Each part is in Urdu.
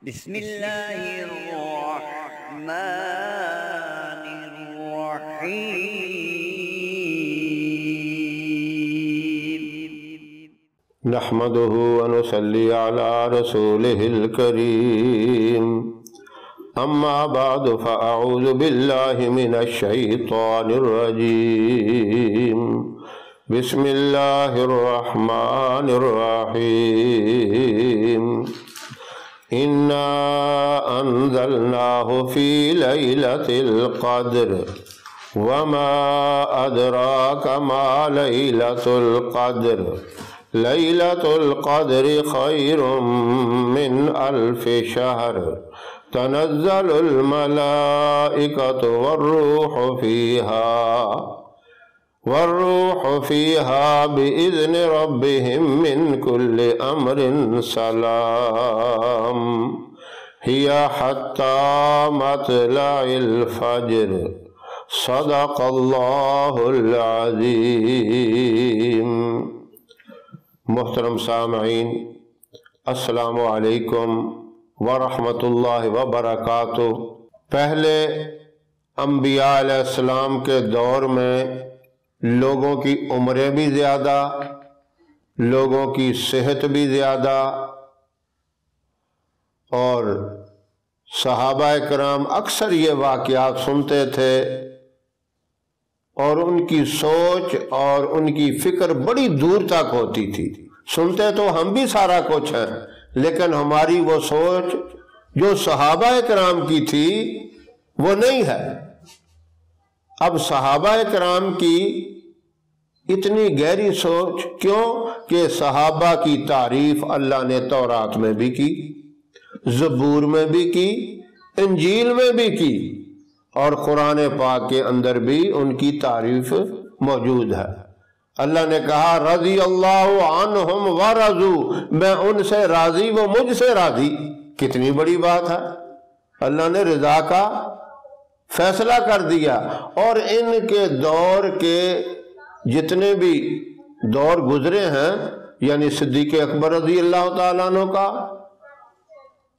بسم اللہ الرحمن الرحیم نحمده ونصلي على رسوله الكريم اما بعد فاعوذ بالله من الشيطان الرجيم بسم الله الرحمن الرحيم انا انزلناه في ليلة القدر وما ادراك ما ليلة القدر ليلة القدر خير من 1000 شهر تنزل الملائكة والروح فيها بإذن ربهم من كل أمر سلام هي حتى مطلع الفجر صدق الله العظيم۔ محترم سامعین، السلام علیکم ورحمۃ اللہ وبرکاتہ۔ پہلے انبیاء علیہ السلام کے دور میں لوگوں کی عمریں بھی زیادہ، لوگوں کی صحت بھی زیادہ، اور صحابہ کرام اکثر یہ واقعات سنتے تھے اور ان کی سوچ اور ان کی فکر بڑی دور تک ہوتی تھی۔ سنتے تو ہم بھی سارا کچھ ہیں، لیکن ہماری وہ سوچ جو صحابہ کرام کی تھی وہ نہیں ہے۔ اب صحابہ کرام کی اتنی گہری سوچ کیوں کہ صحابہ کی تعریف اللہ نے تورات میں بھی کی، زبور میں بھی کی، انجیل میں بھی کی، اور قرآن پاک کے اندر بھی ان کی تعریف موجود ہے۔ اللہ نے کہا رضی اللہ عنہم ورضوا، میں ان سے راضی وہ مجھ سے راضی۔ کتنی بڑی بات ہے، اللہ نے رضا کا فیصلہ کر دیا۔ اور ان کے دور کے جتنے بھی دور گزرے ہیں، یعنی صدیق اکبر رضی اللہ تعالیٰ عنہ کا،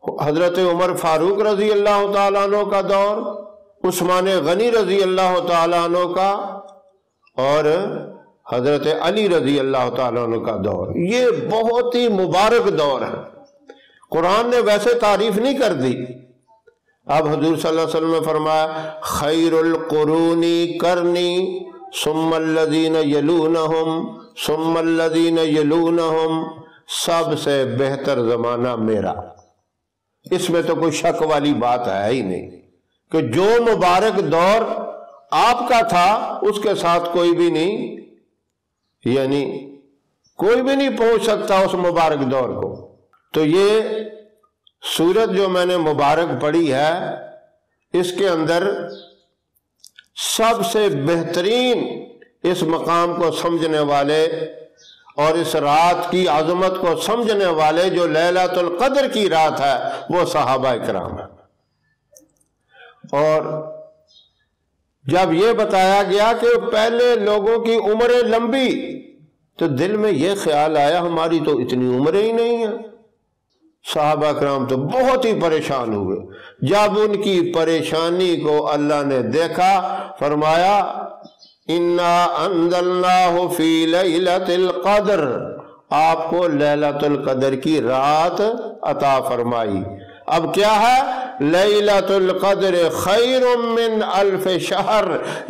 حضرت عمر فاروق رضی اللہ تعالیٰ عنہ کا دور، عثمان غنی رضی اللہ تعالیٰ عنہ کا، اور حضرت علی رضی اللہ تعالیٰ عنہ کا دور، یہ بہت ہی مبارک دور ہے۔ قرآن نے ویسے تعریف نہیں کر دی۔ اب حضور صلی اللہ علیہ وسلم نے فرمایا خیر القرون کرنی ثم الذین یلونہم ثم الذین یلونہم، سب سے بہتر زمانہ میرا۔ اس میں تو کوئی شک والی بات ہے ہی نہیں کہ جو مبارک دور آپ کا تھا اس کے ساتھ کوئی بھی نہیں، یعنی کوئی بھی نہیں پہنچ سکتا اس مبارک دور کو۔ تو یہ سورت جو میں نے مبارک پڑھی ہے، اس کے اندر سب سے بہترین اس مقام کو سمجھنے والے اور اس رات کی عظمت کو سمجھنے والے جو لیلۃ القدر کی رات ہے وہ صحابہ کرام ہیں۔ اور جب یہ بتایا گیا کہ پہلے لوگوں کی عمریں لمبی، تو دل میں یہ خیال آیا ہماری تو اتنی عمریں ہی نہیں ہیں۔ صحابہ کرام تو بہت ہی پریشان ہوئے۔ جب ان کی پریشانی کو اللہ نے دیکھا، فرمایا انا انزلناہ فی لیلۃ القدر، آپ کو لیلۃ القدر کی رات عطا فرمائی۔ اب کیا ہے؟ لیلۃ القدر خیر من 1000 شہر،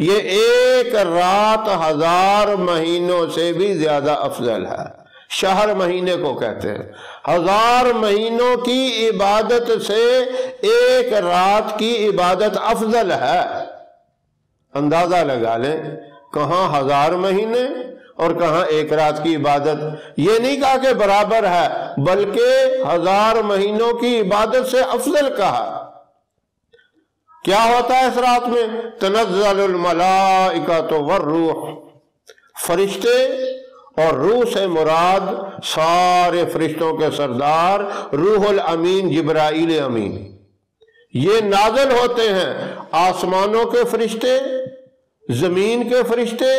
یہ ایک رات 1000 مہینوں سے بھی زیادہ افضل ہے۔ شہر مہینے کو کہتے ہیں۔ 1000 مہینوں کی عبادت سے ایک رات کی عبادت افضل ہے۔ اندازہ لگا لیں، کہاں 1000 مہینے اور کہاں ایک رات کی عبادت۔ یہ نہیں کہا کہ برابر ہے، بلکہ 1000 مہینوں کی عبادت سے افضل کہا۔ کیا ہوتا ہے اس رات میں؟ تنزل الملائکۃ والروح، فرشتے اور روح سے مراد سارے فرشتوں کے سردار روح الامین جبرائیل امین، یہ نازل ہوتے ہیں۔ آسمانوں کے فرشتے، زمین کے فرشتے،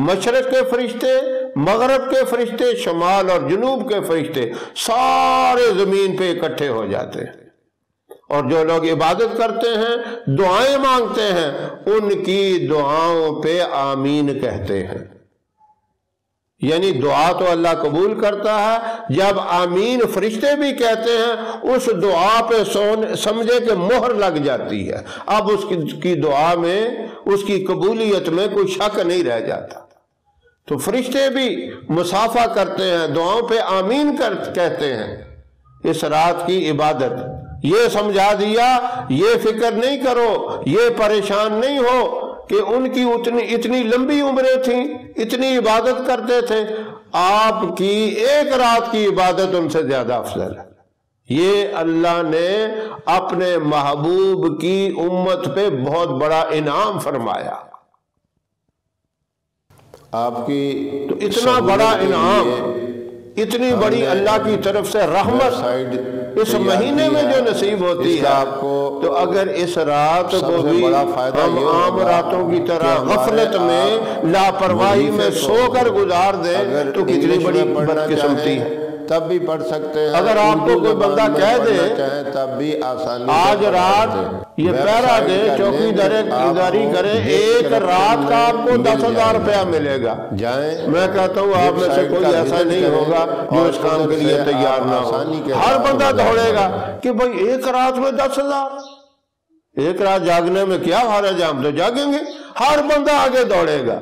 مشرق کے فرشتے، مغرب کے فرشتے، شمال اور جنوب کے فرشتے، سارے زمین پہ اکٹھے ہو جاتے ہیں۔ اور جو لوگ عبادت کرتے ہیں، دعائیں مانگتے ہیں، ان کی دعاؤں پہ آمین کہتے ہیں۔ یعنی دعا تو اللہ قبول کرتا ہے، جب آمین فرشتے بھی کہتے ہیں اس دعا پہ سمجھے کہ مہر لگ جاتی ہے، اب اس کی دعا میں، اس کی قبولیت میں کوئی شک نہیں رہ جاتا۔ تو فرشتے بھی مصافحہ کرتے ہیں، دعاؤں پہ آمین کہتے ہیں۔ اس رات کی عبادت یہ سمجھا دیا، یہ فکر نہیں کرو، یہ پریشان نہیں ہو کہ ان کی اتنی لمبی عمریں تھیں، اتنی عبادت کرتے تھے، آپ کی ایک رات کی عبادت ان سے زیادہ افضل ہے۔ یہ اللہ نے اپنے محبوب کی امت پہ بہت بڑا انعام فرمایا۔ آپ کی تو اتنا بڑا انعام، اتنی بڑی اللہ کی طرف سے رحمت اس مہینے میں جو نصیب ہوتی ہے، تو اگر اس رات کو بھی ہم عام راتوں کی طرح غفلت میں، لاپرواہی میں سو کر گزار دیں تو کتنی بڑی بدقسمتی ہے۔ تب بھی پڑھ سکتے ہیں، اگر آپ کو کوئی بندہ کہہ دے تب بھی آسانی آج رات یہ پہرا دے، چوکی داری کرے، ایک رات کا آپ کو 10,000 روپیہ ملے گا، میں کہتا ہوں آپ میں سے کوئی ایسا نہیں ہوگا جو اس کام کے لیے تیار نہ ہو۔ ہر بندہ دوڑے گا کہ بھئی ایک رات میں 10,000، ایک رات جاگنے میں کیا حرج ہے، ہم تو جاگیں گے۔ ہر بندہ آگے دوڑے گا،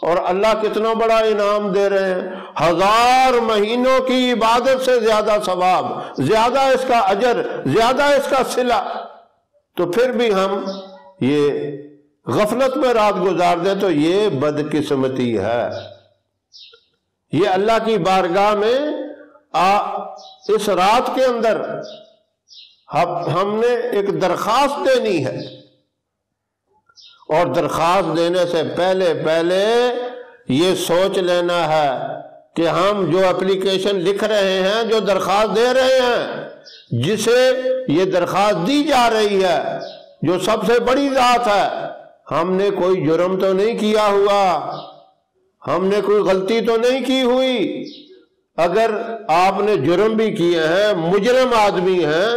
اور اللہ کتنا بڑا انعام دے رہے ہیں، 1000 مہینوں کی عبادت سے زیادہ ثواب، زیادہ اس کا اجر، زیادہ اس کا صلہ، تو پھر بھی ہم یہ غفلت میں رات گزار دیں تو یہ بدقسمتی ہے۔ یہ اللہ کی بارگاہ میں اس رات کے اندر ہم نے ایک درخواست دینی ہے، اور درخواست دینے سے پہلے یہ سوچ لینا ہے کہ ہم جو اپلیکیشن لکھ رہے ہیں، جو درخواست دے رہے ہیں، جسے یہ درخواست دی جا رہی ہے، جو سب سے بڑی ذات ہے، ہم نے کوئی جرم تو نہیں کیا ہوا، ہم نے کوئی غلطی تو نہیں کی ہوئی۔ اگر آپ نے جرم بھی کیے ہیں، مجرم آدمی ہیں،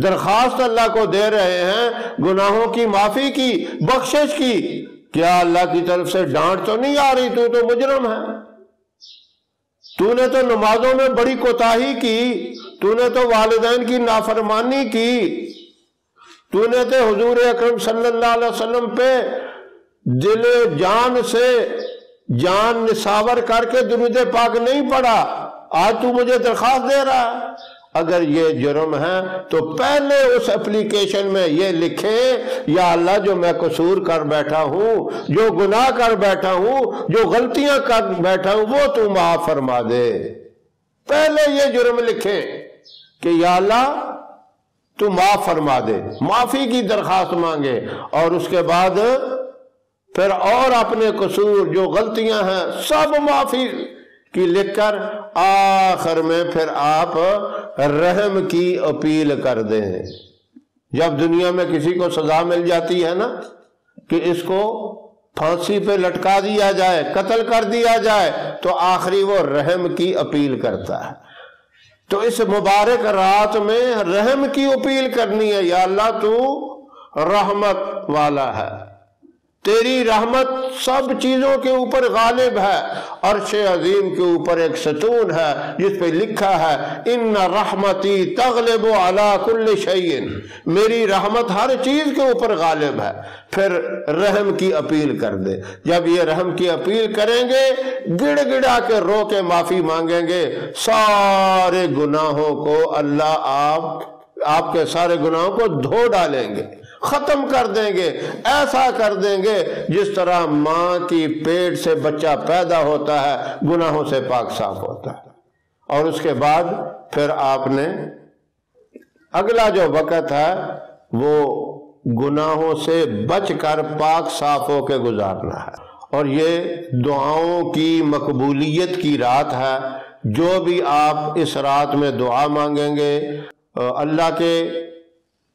درخواست اللہ کو دے رہے ہیں گناہوں کی معافی کی، بخشش کی، کیا اللہ کی طرف سے ڈانٹ تو نہیں آ رہی؟ تو مجرم ہے، تو نے تو نمازوں میں بڑی کوتاہی کی، تو نے تو والدین کی نافرمانی کی، تو نے تو حضور اکرم صلی اللہ علیہ وسلم پہ دل جان سے جان نثار کر کے درود پاک نہیں پڑھا، آج تو مجھے درخواست دے رہا ہے۔ اگر یہ جرم ہے تو پہلے اس اپلیکیشن میں یہ لکھے، یا اللہ جو میں قصور کر بیٹھا ہوں، جو گناہ کر بیٹھا ہوں، جو غلطیاں کر بیٹھا ہوں، وہ تو معاف فرما دے۔ پہلے یہ جرم لکھے کہ یا اللہ تو معاف فرما دے، معافی کی درخواست مانگے، اور اس کے بعد پھر اور اپنے قصور جو غلطیاں ہیں سب معافی کی لکھ کر آخر میں پھر آپ رحم کی اپیل کر دیں۔ جب دنیا میں کسی کو سزا مل جاتی ہے نا کہ اس کو پھانسی پہ لٹکا دیا جائے، قتل کر دیا جائے، تو آخری وہ رحم کی اپیل کرتا ہے۔ تو اس مبارک رات میں رحم کی اپیل کرنی ہے، یا اللہ تو رحمت والا ہے، تیری رحمت سب چیزوں کے اوپر غالب ہے، عرش عظیم کے اوپر ایک ستون ہے جس پہ لکھا ہے ان رحمتی تغلب علی کل شیء، میری رحمت ہر چیز کے اوپر غالب ہے۔ پھر رحم کی اپیل کر دے۔ جب یہ رحم کی اپیل کریں گے، گڑ گڑا کے رو کے معافی مانگیں گے، سارے گناہوں کو اللہ آپ کے سارے گناہوں کو دھو ڈالیں گے، ختم کر دیں گے، ایسا کر دیں گے جس طرح ماں کی پیٹ سے بچہ پیدا ہوتا ہے، گناہوں سے پاک صاف ہوتا ہے۔ اور اس کے بعد پھر آپ نے اگلا جو وقت ہے وہ گناہوں سے بچ کر پاک صاف ہو کے گزارنا ہے۔ اور یہ دعاؤں کی مقبولیت کی رات ہے۔ جو بھی آپ اس رات میں دعا مانگیں گے، اللہ کے